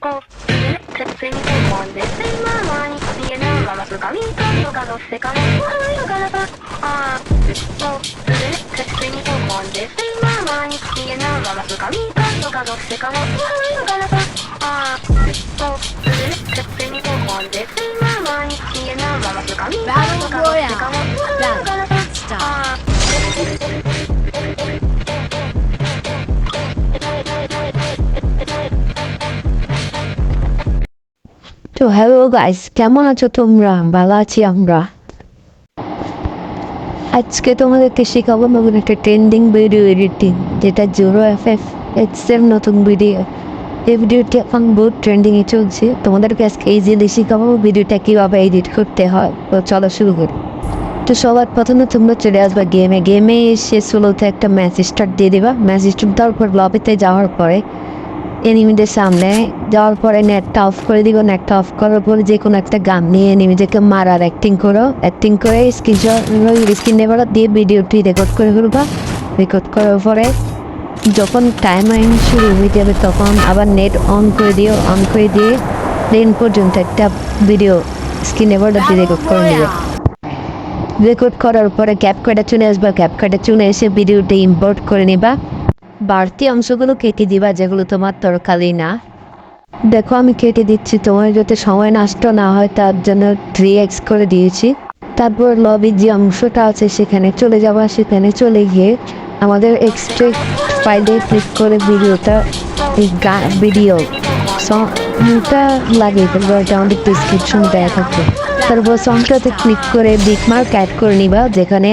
こう、絶に飛んでって今前に見えないまま掴みとかの世界はるからさああもう絶に飛んでって今前に見えないまま掴みとかの世界はるからさああもう絶に飛んでって今前に見えないまま掴みとかの世界はるからさああতো hello guys, কেমন আছো তোমরা? ভালো আছি আমরা। আজকে তোমাদেরকে শেখাবো নতুন একটা ট্রেন্ডিং ভিডিও এডিটিং, যেটা জিরো এফএক্স এর নতুন ভিডিও। এই ভিডিওটি এখন বহুত ট্রেন্ডিংয়ে চলছে। তোমাদেরকে আজকে ইজিলি শেখাবো ভিডিওটা কীভাবে এডিট করতে হয়। তো চলো শুরু করি। তো সবার প্রথমে তোমরা চলে আসবা গেমে এসে স্লোতে একটা ম্যাচ স্টার্ট দিয়ে দেবা। ম্যাচ স্টার্ট দেওয়ার পর লবিতে যাওয়ার পরে এনিমিদের সামনে যাওয়ার পরে নেটটা অফ করে দিব। নেটটা অফ করার পরে যে কোনো একটা গান নিয়ে এনিমিদেরকে মারার অ্যাক্টিং করো। অ্যাক্টিং করে স্ক্রিন নেবার দিয়ে ভিডিওটি রেকর্ড করে ফেলবা। রেকর্ড করার পরে যখন টাইম শুরু হয়ে যাবে তখন আবার নেট অন করে দিও। অন করে দিয়ে প্লেন পর্যন্ত একটা ভিডিও স্ক্রিন নেবার দিয়ে রেকর্ড করে নেবে। রেকর্ড করার পরে ক্যাপকাটে চলে আসবা। ক্যাপকাটে চলে এসে ভিডিওটি ইম্পোর্ট করে নেবা। বাড়তি অংশগুলো কেটে দিবা যেগুলো তোমার দরকারই না। দেখো আমি কেটে দিচ্ছি, তোমার যাতে সময় নষ্ট না হয় তার জন্য 3x করে দিয়েছি। তারপর লবির যে অংশটা আছে সেখানে চলে যাবা। সেখানে চলে গিয়ে আমাদের এক্সট্রাক্ট ফাইলে ক্লিক করে ভিডিওটা লাগিয়ে ফেলবো। এটা আমাদের ডিসক্রিপশন দেওয়া থাকবে। তারপর সংটাতে ক্লিক করে বিটমার্ক অ্যাড করে নিবা। যেখানে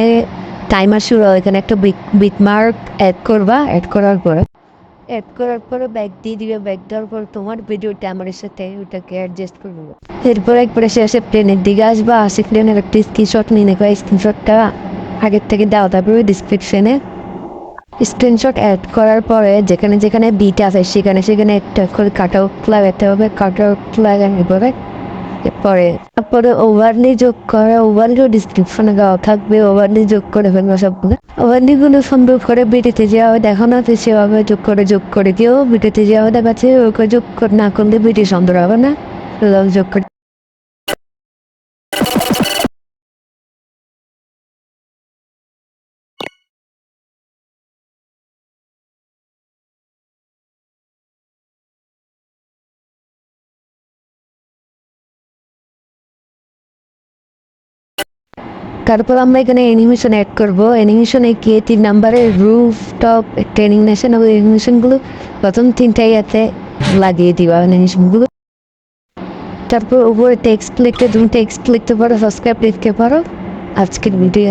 টাইমার শুরু হয় এখানে একটা বিটমার্ক অ্যাড করবা। অ্যাড করার পরে ব্যাক দিয়ে দিবে। ব্যাক দেওয়ার পর তোমার ভিডিও টাইমারের সাথে ওটাকে অ্যাডজাস্ট করে নেবে। এরপর একবারে শেষে প্লেনের দিকে আসবা। আসে প্লেনের একটা স্ক্রিনশট নিয়ে নেবে। স্ক্রিনশটটা আগের থেকে দেওয়া থাকবে ডিসক্রিপশনে। স্ক্রিনশট অ্যাড করার পরে যেখানে যেখানে বিট আছে সেখানে একটা করে কাট আউট লাগাতে হবে। কাট আউট লাগানোর তারপরে ওভারলি যোগ করা। ওভারলিও ডিসক্রিপশনে দেওয়া থাকবে। ওভারলি যোগ করে ফেলবো সবগুলো। ওভারলিগুলো সুন্দর করে ভিডিওতে যেভাবে দেখানো আছে সেভাবে যোগ করে দিও। ভিডিওতে যেভাবে দেখাচ্ছে ওকে যোগ না করলে ভিডিও সুন্দর হবে না। যোগ করে তারপর আমরা এখানে অ্যানিমেশন অ্যাড করবো। অ্যানিমেশনে গিয়ে 3 নম্বরে রুফ টপ ট্রেনিং নেশন এবং অ্যানিমেশনগুলো প্রথম 3টাই এতে লাগিয়ে দিবা অ্যানিমেশনগুলো। তারপর উপরে টেক্সট লিখতে তুমি টেক্সট লিখতে পারো, সাবস্ক্রাইব লিখতে পারো। আজকের ভিডিও